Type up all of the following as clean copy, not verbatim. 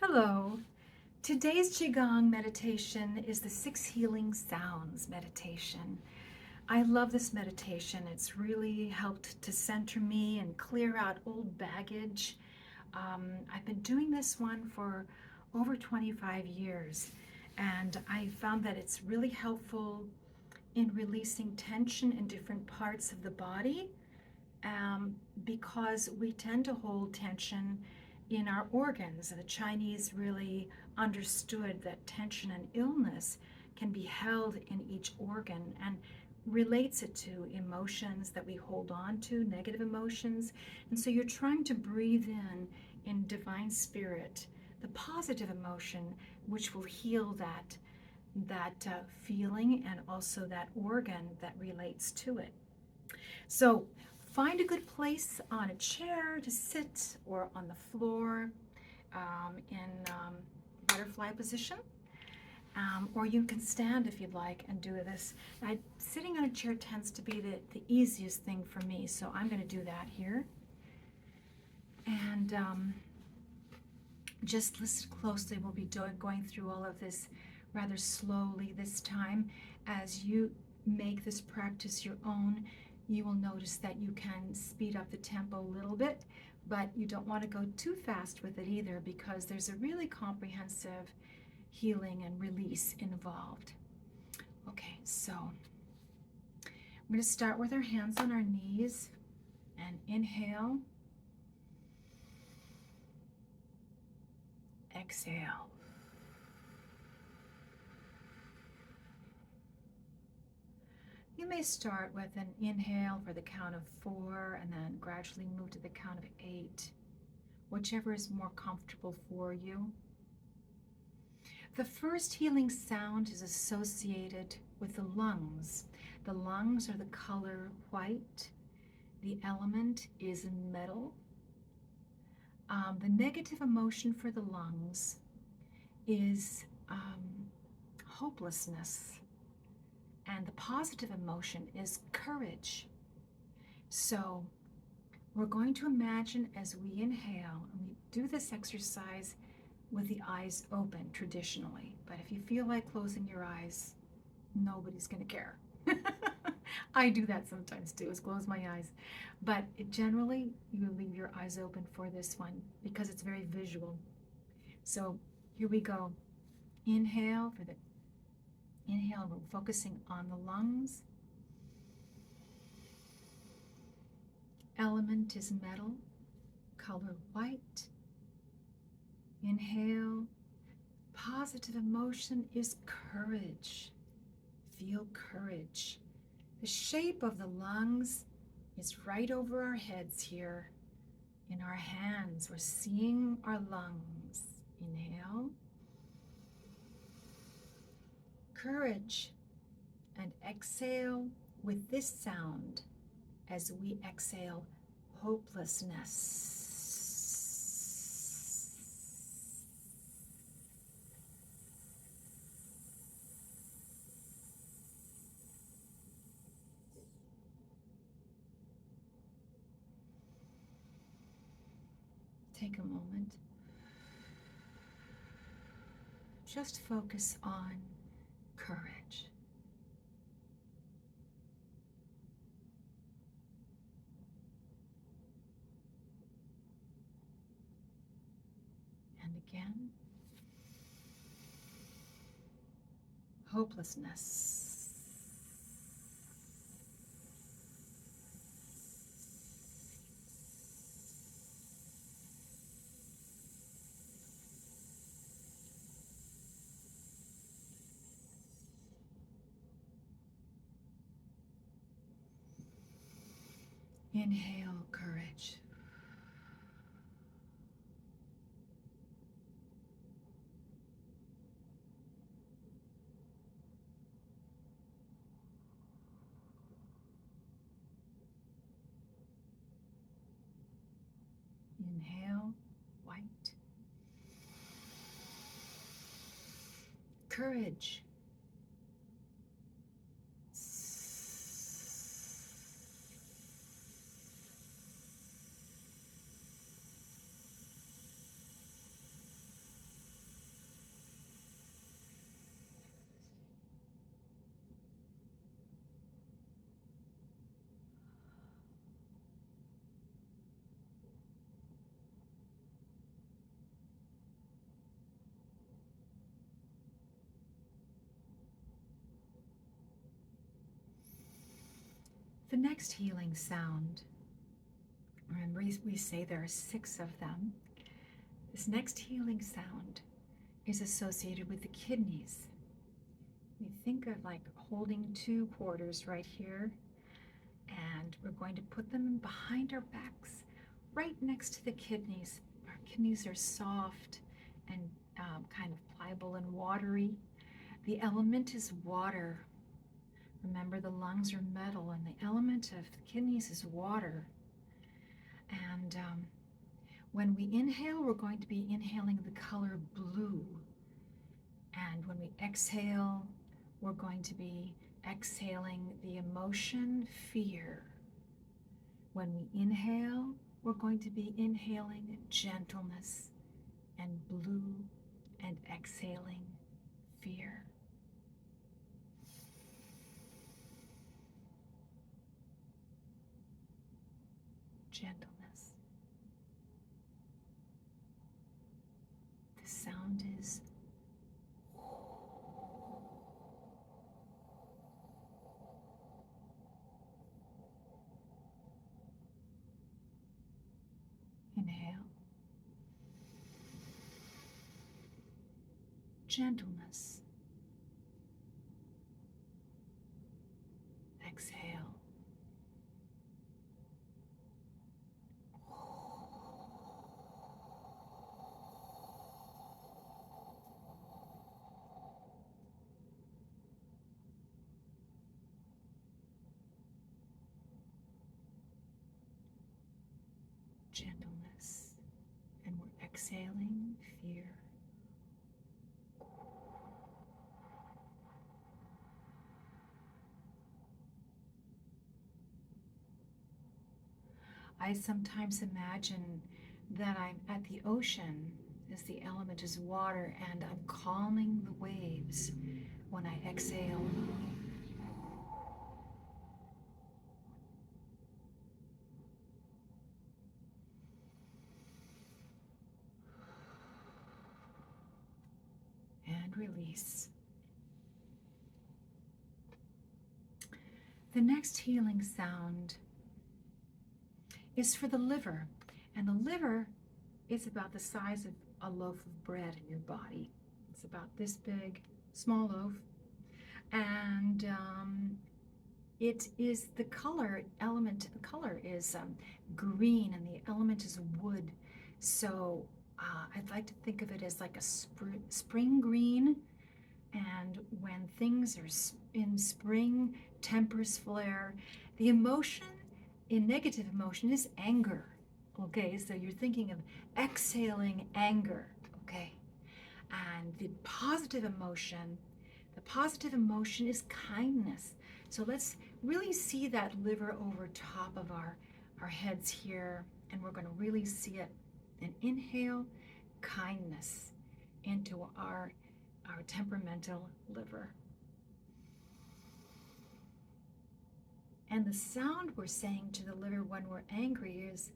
Hello. Today's Qigong meditation is the 6 healing sounds meditation. I love this meditation. It's really helped to center me and clear out old baggage. I've been doing this one for over 25 years, and I found that it's really helpful in releasing tension in different parts of the body because we tend to hold tension in our organs. The Chinese really understood that tension and illness can be held in each organ and relates it to emotions that we hold on to, negative emotions. And so you're trying to breathe in divine spirit, the positive emotion, which will heal that feeling and also that organ that relates to it. So find a good place on a chair to sit or on the floor in butterfly position. Or you can stand if you'd like and do this. Sitting on a chair tends to be the easiest thing for me, so I'm going to do that here. And just listen closely. We'll be going through all of this rather slowly this time. As you make this practice your own, you will notice that you can speed up the tempo a little bit, but you don't want to go too fast with it either, because there's a really comprehensive healing and release involved. Okay, so I'm going to start with our hands on our knees and inhale, exhale. You may start with an inhale for the count of 4 and then gradually move to the count of 8, whichever is more comfortable for you. The first healing sound is associated with the lungs. The lungs are the color white. The element is metal. The negative emotion for the lungs is hopelessness. And the positive emotion is courage. So we're going to imagine as we inhale, and we do this exercise with the eyes open traditionally, but if you feel like closing your eyes, nobody's going to care. I do that sometimes too, is close my eyes. But generally, you leave your eyes open for this one because it's very visual. So here we go. Inhale for the inhale, we're focusing on the lungs. Element is metal, color white. Inhale. Positive emotion is courage. Feel courage. The shape of the lungs is right over our heads here. In our hands, we're seeing our lungs. Inhale. Courage. And exhale with this sound as we exhale hopelessness. Take a moment. Just focus on courage. And again, hopelessness. Inhale, courage. Inhale, white. Courage. The next healing sound, remember we say there are 6 of them. This next healing sound is associated with the kidneys. We think of like holding 2 quarters right here, and we're going to put them behind our backs, right next to the kidneys. Our kidneys are soft and kind of pliable and watery. The element is water. Remember, the lungs are metal, and the element of the kidneys is water. And when we inhale, we're going to be inhaling the color blue. And when we exhale, we're going to be exhaling the emotion fear. When we inhale, we're going to be inhaling gentleness and blue, and exhaling fear. Gentleness. The sound is inhale. Gentleness. Exhale. Gentleness. And we're exhaling fear. I sometimes imagine that I'm at the ocean, as the element is water, and I'm calming the waves when I exhale. And release. The next healing sound is for the liver. And the liver is about the size of a loaf of bread in your body. It's about this big, small loaf. And it is the color element. The color is green, and the element is wood. So I'd like to think of it as like a spring green. And when things are in spring, tempers flare. The emotion, in negative emotion, is anger. Okay, so you're thinking of exhaling anger. Okay, and the positive emotion is kindness. So let's really see that liver over top of our heads here, and we're going to really see it. And inhale kindness into our temperamental liver. And the sound we're saying to the liver when we're angry is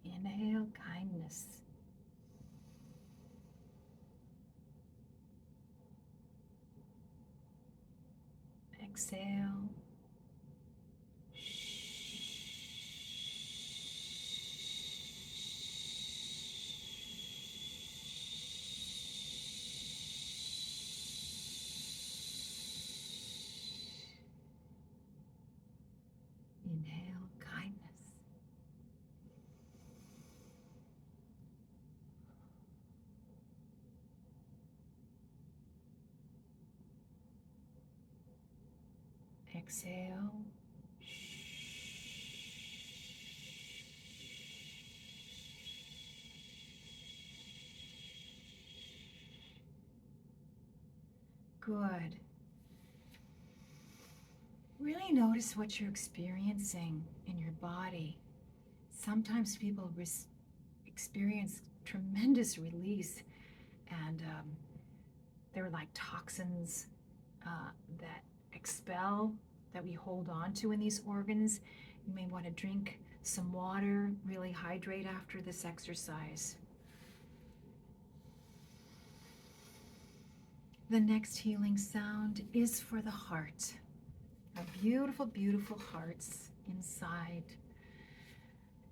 inhale kindness. Exhale. Inhale kindness. Exhale. Good. Really notice what you're experiencing in your body. Sometimes people experience tremendous release, and they're like toxins that expel, that we hold on to in these organs. You may want to drink some water, really hydrate after this exercise. The next healing sound is for the heart. Our beautiful, beautiful hearts inside.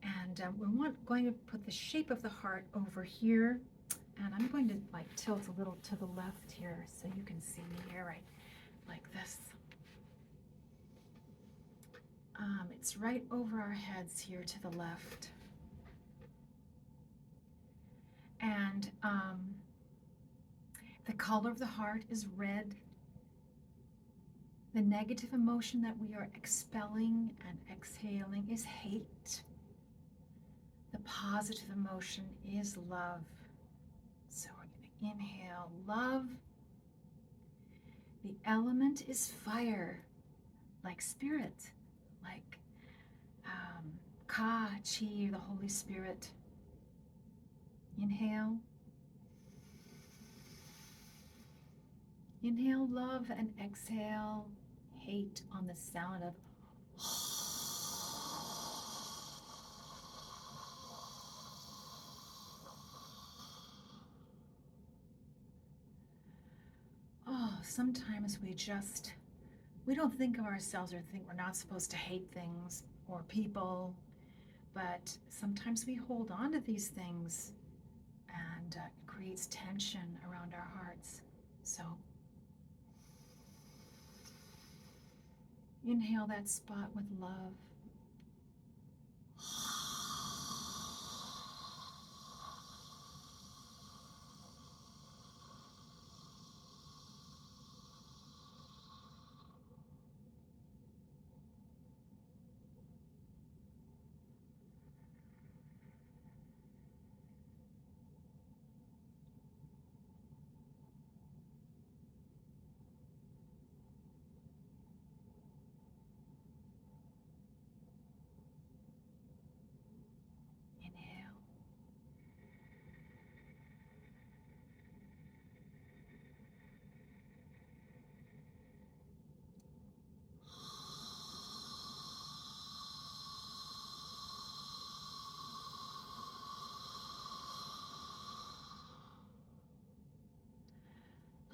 And we're going to put the shape of the heart over here. And I'm going to like tilt a little to the left here so you can see me here, right? Like this. It's right over our heads here to the left. And the color of the heart is red. The negative emotion that we are expelling and exhaling is hate. The positive emotion is love. So we're going to inhale love. The element is fire, like spirit, like Ka, Chi, the Holy Spirit. Inhale. Inhale love and exhale hate on the sound of sometimes we don't think of ourselves or think we're not supposed to hate things or people, but sometimes we hold on to these things and it creates tension around our hearts. So inhale that spot with love.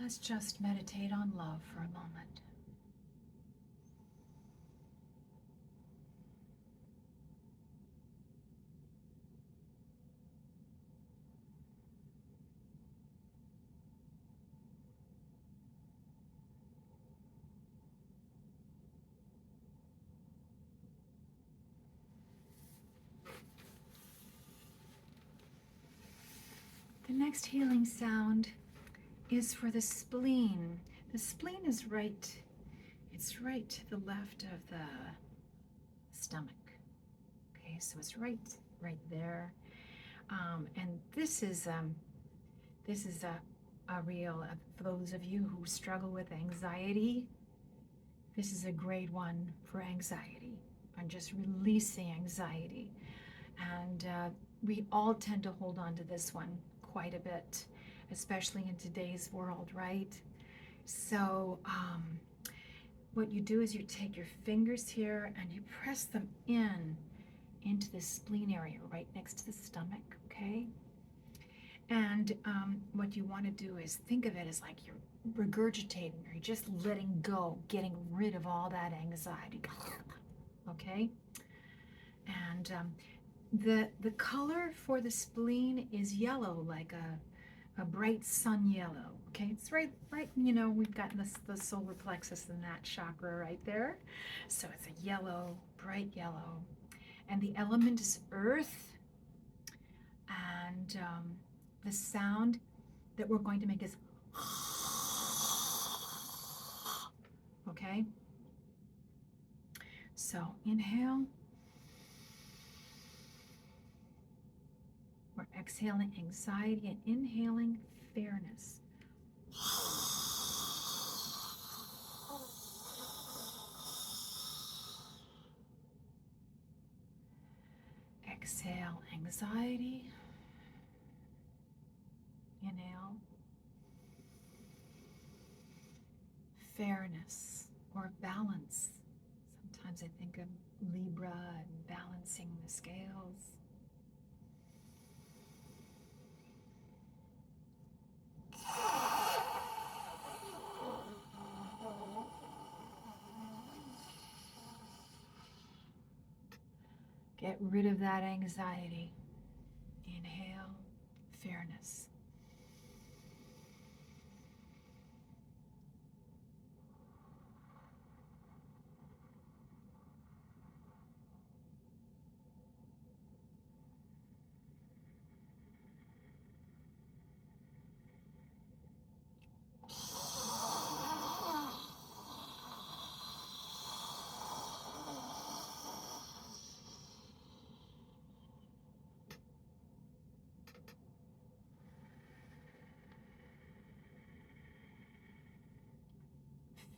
Let's just meditate on love for a moment. The next healing sound is for the spleen. The spleen is it's right to the left of the stomach. Okay, so it's right there. And this is a real, for those of you who struggle with anxiety, this is a great one for anxiety and just releasing anxiety. And we all tend to hold on to this one quite a bit, especially in today's world, right? So what you do is you take your fingers here and you press them into the spleen area right next to the stomach, okay? And what you want to do is think of it as like you're regurgitating, or you're just letting go, getting rid of all that anxiety, okay? And the color for the spleen is yellow, like a bright sun yellow. Okay, it's right. You know, we've got the solar plexus in that chakra right there. So it's a yellow, bright yellow, and the element is earth. And the sound that we're going to make is okay. So inhale. We're exhaling anxiety and inhaling fairness. Exhale anxiety. Inhale fairness or balance. Sometimes I think of Libra and balancing the scales. Get rid of that anxiety. Inhale, fairness.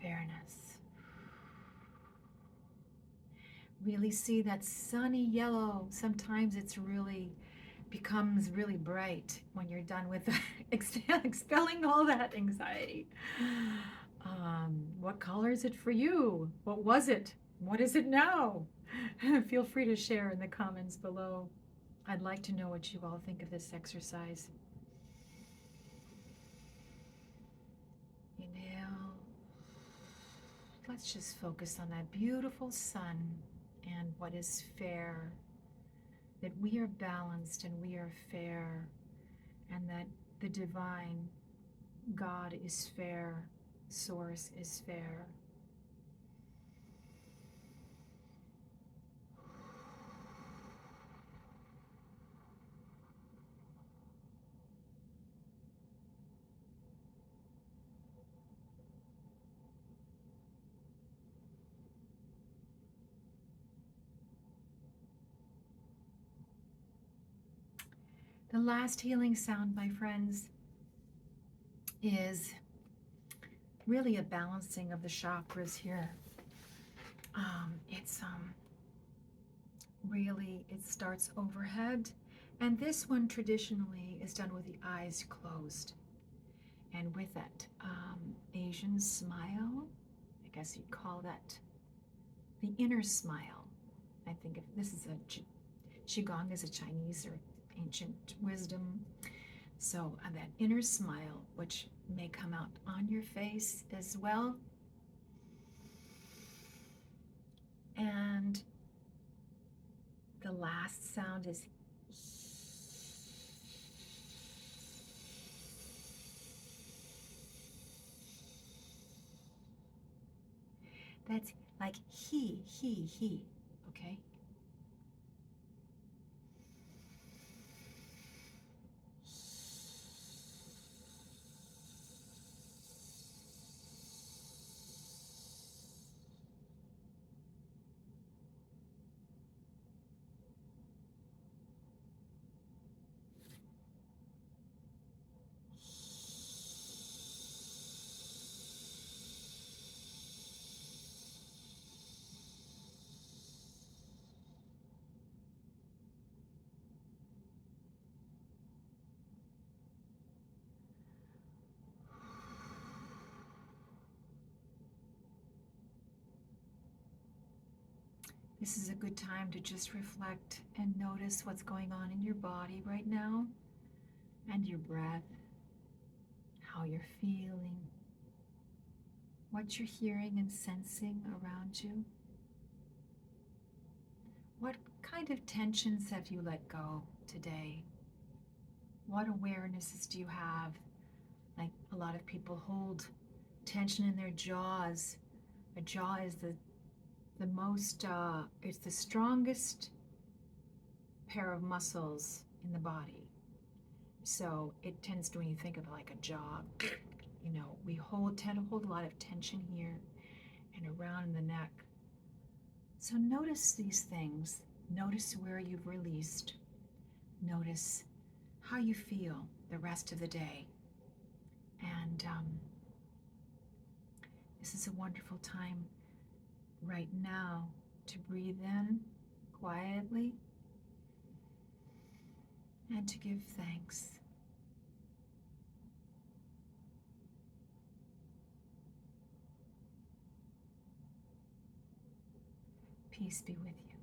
Fairness. Really see that sunny yellow. Sometimes it's really becomes really bright when you're done with expelling all that anxiety. What color is it for you? What was it? What is it now? Feel free to share in the comments below. I'd like to know what you all think of this exercise. Inhale. Let's just focus on that beautiful sun and what is fair. That we are balanced and we are fair, and that the divine God is fair, Source is fair. The last healing sound, my friends, is really a balancing of the chakras here. It's really, it starts overhead, and this one traditionally is done with the eyes closed. And with that Asian smile, I guess you'd call that the inner smile. I think if this is a Qigong is a Chinese or ancient wisdom. So that inner smile, which may come out on your face as well. And the last sound is that's like he, okay? This is a good time to just reflect and notice what's going on in your body right now, and your breath, how you're feeling, what you're hearing and sensing around you. What kind of tensions have you let go today? What awarenesses do you have? Like a lot of people hold tension in their jaws. A jaw is the most, it's the strongest pair of muscles in the body. So it tends to, when you think of like a jaw, you know, we tend to hold a lot of tension here and around in the neck. So notice these things. Notice where you've released. Notice how you feel the rest of the day. And this is a wonderful time right now to breathe in quietly and to give thanks. Peace be with you.